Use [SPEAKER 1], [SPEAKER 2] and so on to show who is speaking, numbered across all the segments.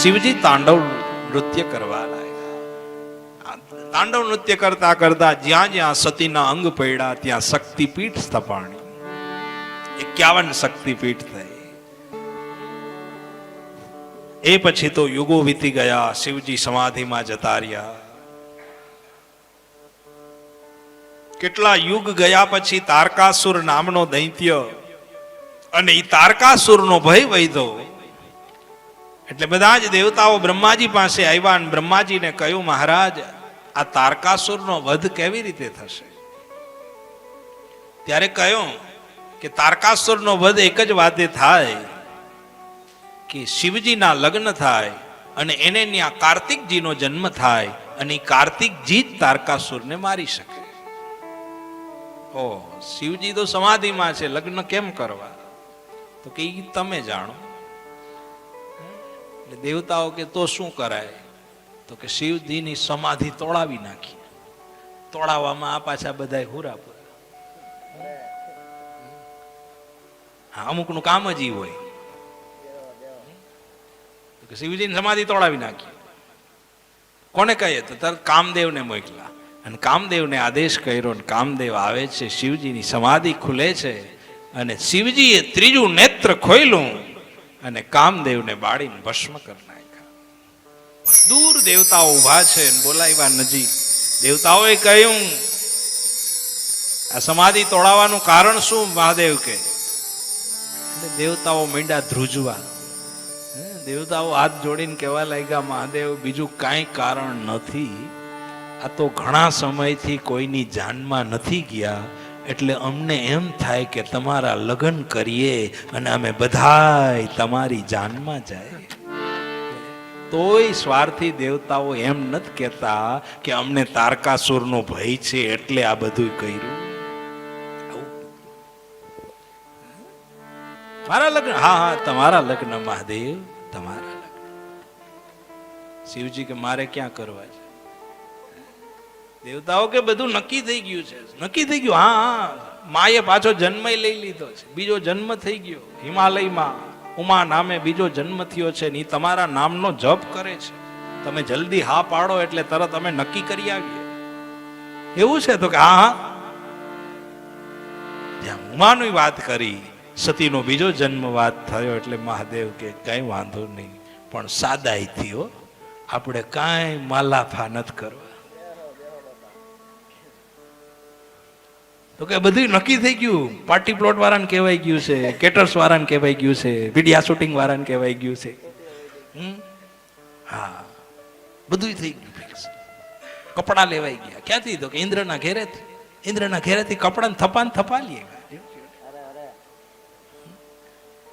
[SPEAKER 1] શિવજી તાંડવ નૃત્ય કરવા લાગ્યા. તાંડવ નૃત્ય કરતા કરતા જ્યાં જ્યાં સતીના અંગ પડ્યા ત્યાં શક્તિપીઠ સ્થપાણી. 51 શક્તિપીઠ થઈ. એ પછી તો યુગો વીતી ગયા. શિવજી સમાધિમાં જતા રહ્યા. કેટલા યુગ ગયા પછી તારકાસુર નામનો દૈત્ય, અને એ તારકાસુરનો ભય વૈધો એટલે બધા જ દેવતાઓ બ્રહ્માજી પાસે આવ્યા અને બ્રહ્માજીને કહ્યું, મહારાજ, આ તારકાસુરનો વધ કેવી રીતે થશે? ત્યારે કહ્યું કે તારકાસુરનો વધ એક જ વાતે થાય કે શિવજીના લગ્ન થાય અને એને ત્યાં કાર્તિકજીનો જન્મ થાય અને કાર્તિકજી જ તારકાસુરને મારી શકે. ઓ, શિવજી તો સમાધિમાં છે, લગ્ન કેમ કરવા? તો કે તમે જાણો. એટલે દેવતાઓ કે તો શું કરાય? તો કે શિવજીની સમાધિ તોડાવી નાખી. તોડાવવામાં આ પાછા બધા હુરાપુરા. અમુકનું કામ જ ઈ હોય. શિવજીની સમાધિ તોડાવી નાખી. કોને કહીએ? તો તરત કામદેવને મોકલા અને કામદેવને આદેશ કર્યો. કામદેવ આવે છે, શિવજીની સમાધિ ખુલે છે અને શિવજીએ ત્રીજું નેત્ર ખોલ્યું અને કામદેવને બાળીને ભસ્મ કરી નાખ્યા. દૂર દેવતાઓ ઉભા છે, બોલાવ્યા નજીક. દેવતાઓએ કહ્યું, આ સમાધિ તોડાવવાનું કારણ શું મહાદેવ? કે દેવતાઓ માંડ્યા ધ્રુજવા. દેવતાઓ હાથ જોડીને કહેવા લાગ્યા, મહાદેવ, બીજું કાંઈ કારણ નથી. આ તો ઘણા સમયથી કોઈની જાનમાં નથી ગયા, એટલે અમને એમ થાય કે તમારા લગ્ન કરીએ અને અમે બધાય તમારી જાનમાં જાય. તોય સ્વાર્થી દેવતાઓ એમ નથી કહેતા કે અમને તારકાસુરનો ભય છે એટલે આ બધું કર્યું. મારા લગ્ન? હા હા, તમારા લગ્ન મહાદેવ, તમારા લગ્ન. શિવજી કે મારે ક્યાં કરવા છે? દેવતાઓ કે બધું નક્કી થઈ ગયું છે. નક્કી થઈ ગયું? હા હા, માએ પાછો જન્મ લઈ લીધો છે, બીજો જન્મ થઈ ગયો. હિમાલયમાં ઉમા નામે બીજો જન્મ થયો છે ને તમારા નામનો જપ કરે છે. તમે જલ્દી હા પાડો એટલે તરત અમે નક્કી કરી આવીએ. એવું છે? તો કે હા હા. જ્યાં ઉમાની વાત કરી, સતીનો બીજો જન્મ વાત થયો એટલે મહાદેવ કે કઈ વાંધો નહીં, પણ સાદાઈથી હો, આપણે કાંઈ માલાફા નથી કરવા. તો કે બધું નક્કી થઈ ગયું. પાર્ટી પ્લોટ વાળાને કહેવાય ગયું છે, કેટર્સ વાળાને કહેવાય ગયું છે, વિડિયા શૂટિંગ વાળાને કહેવાય ગયું છે. હા, બધું થઈ ગયું. કપડા લેવાઈ ગયા. ક્યાંથી? તો કે ઇન્દ્રના ઘેરેથી. ઇન્દ્રના ઘેરેથી કપડાને થપા લઈએ.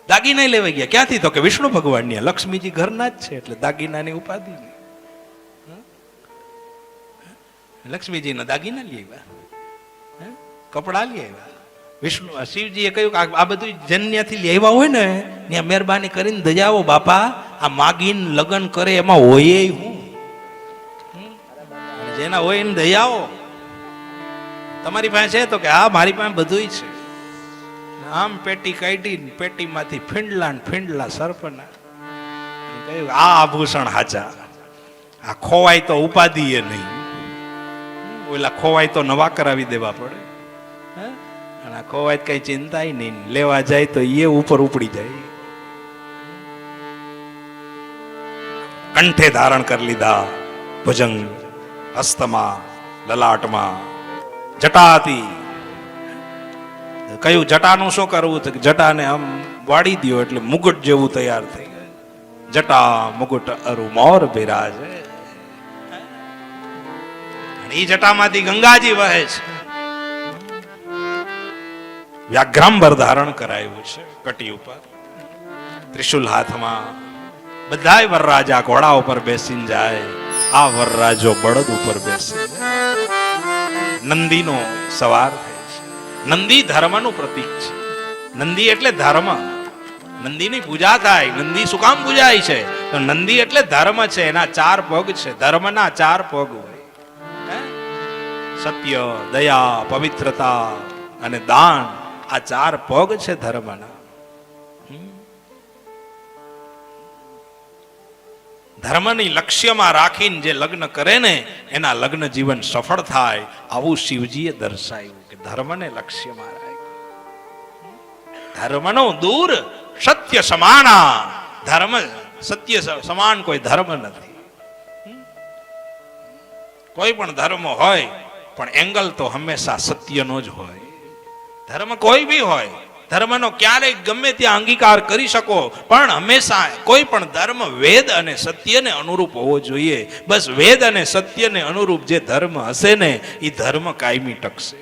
[SPEAKER 1] દાગીના લેવાઈ ગયા. ક્યાંથી? તો કે વિષ્ણુ ભગવાનની. લક્ષ્મીજી ઘરના જ છે એટલે દાગીનાની ઉપાધિ. લક્ષ્મીજીના દાગીના લઈ આવ્યા, કપડા લઈ આવ્યા. વિષ્ણુ શિવજીએ કહ્યું કે આ બધું જન્યથી લઈ આવ્યા હોય ને, ત્યાં મહેરબાની કરીને દજાવો બાપા. આ માગીને લગ્ન કરે એમાં હોય હું, જેના હોય એને દયાવો. તમારી પાસે છે? તો કે હા, મારી પાસે બધું છે. આમ પેટી કાઢી, પેટીમાંથી ફીંડલા સર્પના. કહ્યું આ આભૂષણ હાચા, આ ખોવાય તો ઉપાધિ એ નહીં, ઓલા ખોવાય તો નવા કરાવી દેવા પડે. અને આ ખોવાય કઈ ચિંતા નહીં, લેવા જાય તો એ ઉપર ઉપડી જાય. કંઠે ધારણ કરી લીધા ભુજંગ, હસ્તમાં, લલાટમાં જટાતી. કયું જટાનું શું કરવું? તો જટાને આમ વાળી દો એટલે મુગટ જેવું તૈયાર થઈ ગયું. જટા મુગટ અરુ મોર બિરાજે. એ જટામાંથી ગંગાજી વહે છે. વ્યાઘ્રાંબર ધારણ કરાયું છે કટી ઉપર, ત્રિશુલ હાથમાં. બધાય વરરાજા ઘોડા ઉપર બેસીને જાય, આ વરરાજો બળદ ઉપર બેસી નંદીનો સવાર થાય છે. નંદી ધર્મનું પ્રતીક છે. નંદી એટલે ધર્મ. નંદીની પૂજા થાય. નંદી શું કામ પૂજાય છે? તો નંદી એટલે ધર્મ છે. એના 4 પગ છે. ધર્મના 4 પગ હોય. સત્ય, દયા, પવિત્રતા અને દાન, આ 4 પગ છે ધર્મના. ધર્મની લક્ષ્યમાં રાખીને જે લગ્ન કરે ને એના લગ્ન જીવન સફળ થાય. આવું શિવજીએ દર્શાવ્યું કે ધર્મને લક્ષ્યમાં રાખ્યું. ધર્મનો દૂર સત્ય સમાના. ધર્મ સત્ય સમાન કોઈ ધર્મ નથી. કોઈ પણ ધર્મ હોય પણ એંગલ તો હંમેશા સત્યનો જ હોય. ધર્મ કોઈ બી હોય, ધર્મનો ક્યારેય ગમે ત્યાં અંગીકાર કરી શકો, પણ હંમેશા કોઈ પણ ધર્મ વેદ અને સત્યને અનુરૂપ હોવો જોઈએ. બસ વેદ અને સત્યને અનુરૂપ જે ધર્મ હશે ને એ ધર્મ કાયમી ટકશે.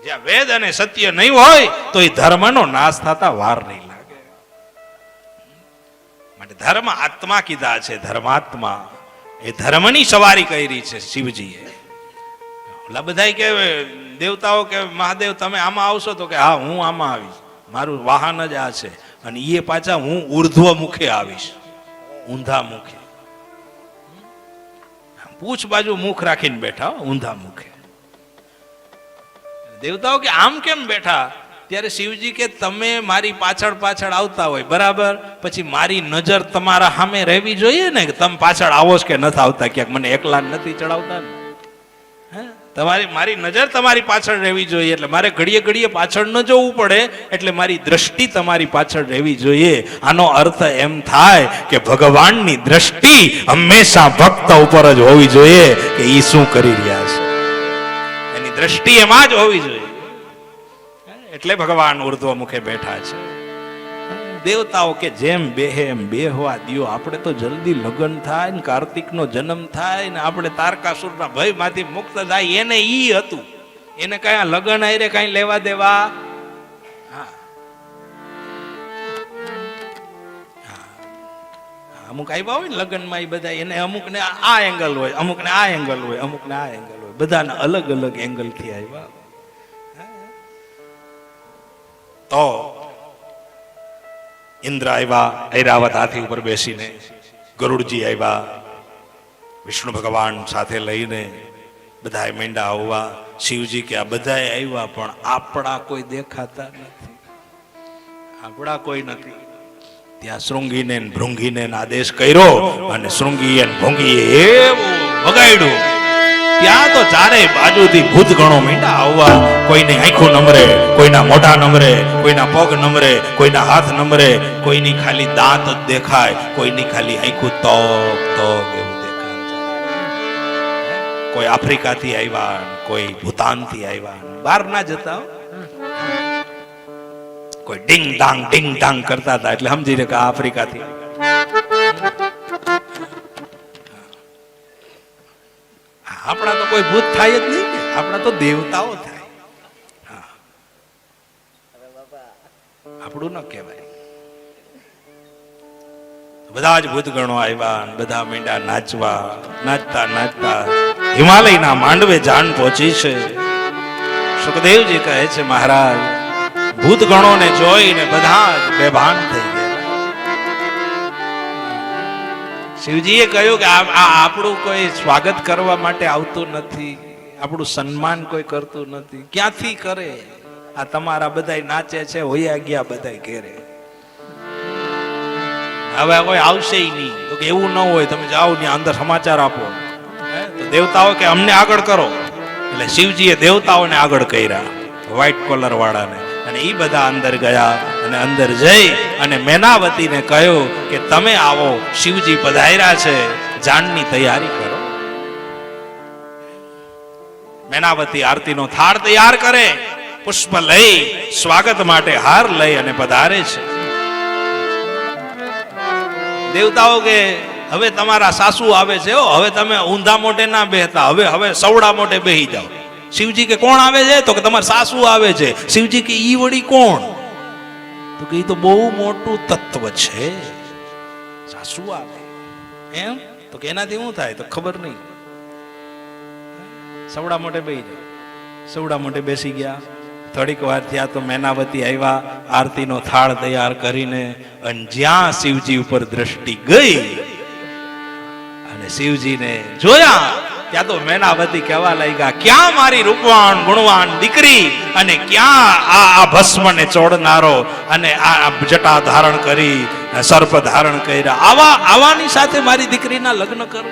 [SPEAKER 1] જ્યાં વેદ અને સત્ય નહીં હોય તો એ ધર્મનો નાશ થતા વાર નહીં લાગે. માટે ધર્મ આત્મા કીધા છે, ધર્માત્મા. એ ધર્મની સવારી કરી છે શિવજીએ. ઓલા બધા કે દેવતાઓ કે મહાદેવ તમે આમાં આવશો, તો કે હા હું આમાં આવીશ, મારું વાહન જ આ છે. અને એ પાછા હું ઉર્ધ્વ મુખે આવીશ, ઊંધા મુખે. પૂછ બાજુ મુખ રાખીને બેઠા, ઊંધા મુખે. દેવતાઓ કે આમ કેમ બેઠા? ત્યારે શિવજી કે તમે મારી પાછળ પાછળ આવતા હોય બરાબર, પછી મારી નજર તમારા સામે રહેવી જોઈએ ને, કે તમે પાછળ આવો કે નથી આવતા, ક્યાંક મને એકલા નથી ચડાવતા ને. તમારી મારી નજર તમારી પાછળ રહેવી જોઈએ, એટલે મારે ઘડીએ ઘડીએ પાછળ ન જવું પડે, એટલે મારી દ્રષ્ટિ તમારી પાછળ રહેવી જોઈએ. આનો અર્થ એમ થાય કે ભગવાનની દ્રષ્ટિ હંમેશા ભક્ત ઉપર જ હોવી જોઈએ કે ઈ શું કરી રહ્યા છે, એની દ્રષ્ટિ એમાં જ હોવી જોઈએ. એટલે ભગવાન ઉર્ધ્વ મુખે બેઠા છે. દેવતાઓ કે જેમ બેહે એમ બેહવા દ્યો, આપણે તો જલ્દી લગ્ન થાય ને કાર્તિકનો જન્મ થાય ને આપણે તારકાસુરના ભયમાંથી મુક્ત થાય. એને ઈ હતું, એને કઈ લગ્ન આયરે કઈ લેવા દેવા. અમુક આવ્યા હોય ને લગ્નમાં, એ બધા એને અમુક ને આ એંગલ હોય, અમુક ને આ એંગલ હોય, અમુક ને આ એંગલ હોય, બધાને અલગ અલગ એંગલ થી આવ્યા. તો ઇન્દ્ર આવ્યા ઐરાવત હાથી ઉપર બેસીને, ગરુડજી આવ્યા વિષ્ણુ ભગવાન સાથે લઈને, બધા માંડ્યા આવવા. શિવજી કે આ બધા આવ્યા પણ આપણા કોઈ દેખાતા નથી, આપણા કોઈ નથી. ત્યાં શૃંગીને ભૃંગીને આદેશ કર્યો અને શૃંગી અને ભૃંગીએ એવું વગાડ્યું, ત્યાં તો ચારે બાજુથી ભૂતગણો માંડ્યા આવવા. કોઈની આંખો નમરે, કોઈના મોઢા નમરે, કોઈના પગ નમરે, કોઈના હાથ નમરે, કોઈની ખાલી દાંત જ દેખાય, કોઈની ખાલી આંખો તોક તોક એવું દેખાય. કોઈ આફ્રિકાથી આવ્યા, કોઈ ભૂતાનથી આવ્યા, બહાર ના જતા, કોઈ ડિંગ ડાંગ કરતા હતા, એટલે સમજી લે કે આફ્રિકાથી. આપણા તો કોઈ ભૂત થાય જ નહીં, આપણા તો દેવતાઓ થાય. આપણું ન કહેવાય. બધા જ ભૂતગણો આવ્યા, બધા માંડ્યા નાચવા. નાચતા નાચતા હિમાલયના માંડવે જાન પહોંચી છે. સુખદેવજી કહે છે મહારાજ, ભૂતગણોને જોઈને બધા જ બેભાન થઈ ગયા. શિવજીએ કહ્યું કે આપણું કોઈ સ્વાગત કરવા માટે આવતું નથી, આપણું સન્માન કોઈ કરતું નથી. ક્યાંથી કરે? આ તમારા બધા નાચે છે, હોયા ગયા બધા ઘેરે, હવે કોઈ આવશે નહીં. તો કે એવું ન હોય, તમે જાઓ ને અંદર સમાચાર આપો. તો દેવતાઓ કે અમને આગળ કરો. એટલે શિવજીએ દેવતાઓને આગળ કર્યા, વ્હાઈટ કોલર વાળાને, અને એ બધા અંદર ગયા. અને અંદર જઈ અને મેનાવતીને કહ્યું કે તમે આવો, શિવજી પધાર્યા છે, જાનની તૈયારી કરો. મેનાવતી આરતીનો થાળ તૈયાર કરે, પુષ્પ લઈ, સ્વાગત માટે હાર લઈ અને પધારે છે. દેવતાઓ કે હવે તમારા સાસુ આવે છે, હવે તમે ઊંધા મોઢે ના બેહતા, હવે સવડા મોઢે બેહી જાઓ. શિવજી કે કોણ આવે છે? તો કે તમારા સાસુ આવે છે. શિવજી કે ઈ વળી કોણ? તો કે ઈ તો બહુ મોટું તત્વ છે, સાસુ આવે એમ. તો કે એનાથી શું થાય? તો ખબર નહીં. સવડા મોઢે બેહી જાઓ. સવડા મોઢે બેસી ગયા. થોડીક વાર થયા તો મેનાવતી આવ્યા, આરતીનો થાળ તૈયાર કરીને. અને જ્યાં શિવજી ઉપર દ્રષ્ટિ ગઈ અને શિવજીને જોયા, ત્યાં તો મેનાવતી કહેવા લાગ્યા, ક્યાં મારી રૂપવાન ગુણવાન દીકરી, અને ક્યાં આ ભસ્મને ચોડનારો અને આ જટા ધારણ કરી સર્પ ધારણ કર્યા. આવાની સાથે મારી દીકરીના લગ્ન કરો.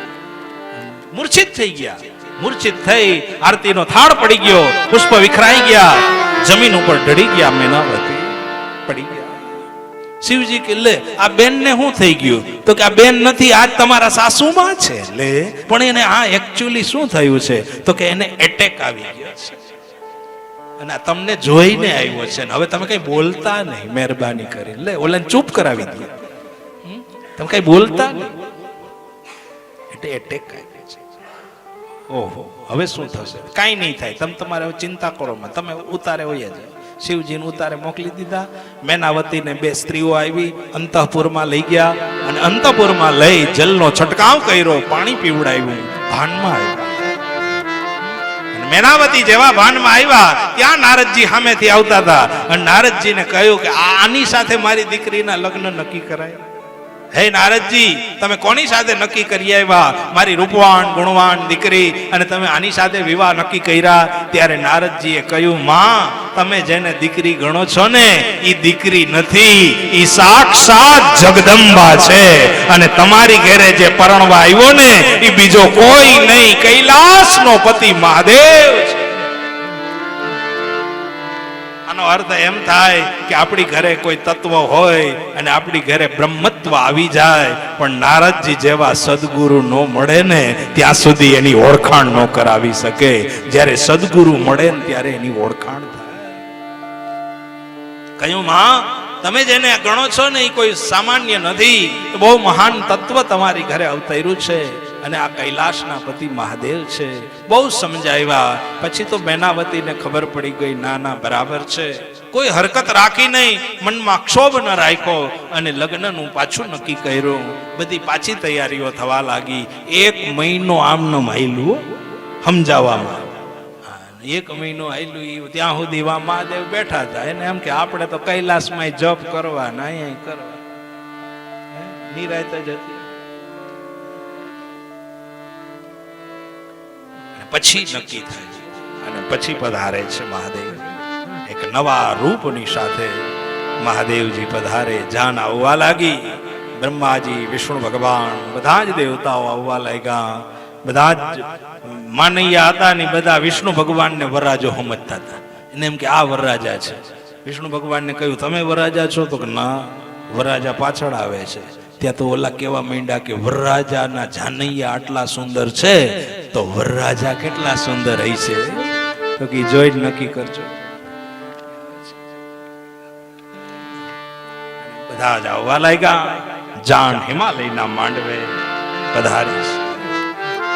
[SPEAKER 1] મૂર્છિત થઈ ગયા. મૂર્છિત થઈ આરતીનો થાળ પડી ગયો, પુષ્પ વિખરાઈ ગયા, જમીન ઉપર ઢળી ગયા. મેનાવતી પડી ગયા. શિવજી કે લે આ બેન ને શું થઈ ગયું? તો કે આ બેન નથી, આજ તમારા સાસુમાં છે. લે પણ એને આ એકચ્યુઅલી શું થયું છે? તો કે એને એટેક આવી ગયો છે અને તમને જોઈને આવ્યો છે. હવે તમે કઈ બોલતા નહીં, મહેરબાની કરી લે ઓલાને ચૂપ કરાવી દે. તમે કઈ બોલતા નહીં એટલે એટેક આવ્યો છે. ઓહો, હવે શું થશે? કાંઈ નહીં થાય, તમે તમારે ચિંતા કરો માં, તમે ઉતારે હોય જ. શિવજીને ઉતારે મોકલી દીધા. મેનાવતીને બે સ્ત્રીઓ આવી, અંતઃપુરમાં લઈ ગયા અને અંતઃપુરમાં લઈ જલનો છંટકાવ કર્યો, પાણી પીવડાવ્યું, ભાનમાં આવ્યા. મેનાવતી જેવા ભાનમાં આવ્યા ત્યાં નારદજી સામેથી આવતા હતા અને નારદજીને કહ્યું કે આની સાથે મારી દીકરીના લગ્ન નક્કી કરાય. હે નારદજી, તમે કોની સાથે નક્કી કરી આવ્યા? મારી રૂપવાન ગુણવાન દીકરી, અને તમે આની સાથે વિવાહ નક્કી કર્યા. ત્યારે નારદજીએ કહ્યું, માં તમે જેને દીકરી ગણો છો ને એ દીકરી નથી, એ સાક્ષાત જગદંબા છે. અને તમારી ઘરે જે પરણવા આવ્યો ને એ બીજો કોઈ નહીં, કૈલાસનો પતિ મહાદેવ છે. આનો અર્થ એમ થાય કે આપણી ઘરે કોઈ તત્વ હોય અને આપણી ઘરે બ્રહ્મત્વ આવી જાય, પણ નારદજી જેવા સદગુરુ ન મળે ને ત્યાં સુધી એની ઓળખાણ ન કરાવી શકે. જ્યારે સદગુરુ મળે ને ત્યારે એની ઓળખાણ થાય. કહ્યું, માં તમે જેને ગણો છો ને એ કોઈ સામાન્ય નથી, બહુ મહાન તત્વ તમારી ઘરે અવતર્યું છે અને આ કૈલાસના પતિ મહાદેવ છે. બહુ સમજાવ્યા પછી તો મેનાવતીને ખબર પડી ગઈ, ના ના બરાબર છે. કોઈ હરકત રાખી નહીં, મનમાં ક્ષોભ ન રાખ્યો અને લગ્નનું પાછું નક્કી કર્યું. બધી પાછી તૈયારીઓ થવા લાગી. 1 મહિનો આમનું હાલ્યું સમજાવવામાં. 1 મહિનો હાલ્યું. ત્યાં સુધી મહાદેવ બેઠા હતા. એને એમ કે આપણે તો કૈલાસમાં જપ કરવા ના અહીંયા કરવા, નિરાયત જ હતી. પછી નક્કી થાય અને પછી પધારે છે મહાદેવ. એક નવા રૂપની સાથે મહાદેવજી પધારે. જાન આવવા લાગી. બ્રહ્માજી, વિષ્ણુ ભગવાન, બધા જ દેવતાઓ આવવા લાગ્યા. બધા જ માનૈયા હતા ને બધા વિષ્ણુ ભગવાનને વરરાજો સમજતા હતા. એને એમ કે આ વરરાજા છે. વિષ્ણુ ભગવાનને કહ્યું, તમે વરરાજા છો? તો કે ના, વરરાજા પાછળ આવે છે. ત્યાં તો ઓલા કેવા માંડ્યા કે વરરાજાના જાનૈયા આટલા સુંદર છે તો વરરાજા કેટલા સુંદર હશે? તો કે જોઈ જ નક્કી કરજો. બધા જ આવવા લાગ્યા. જાન હિમાલયના માંડવે પધારી.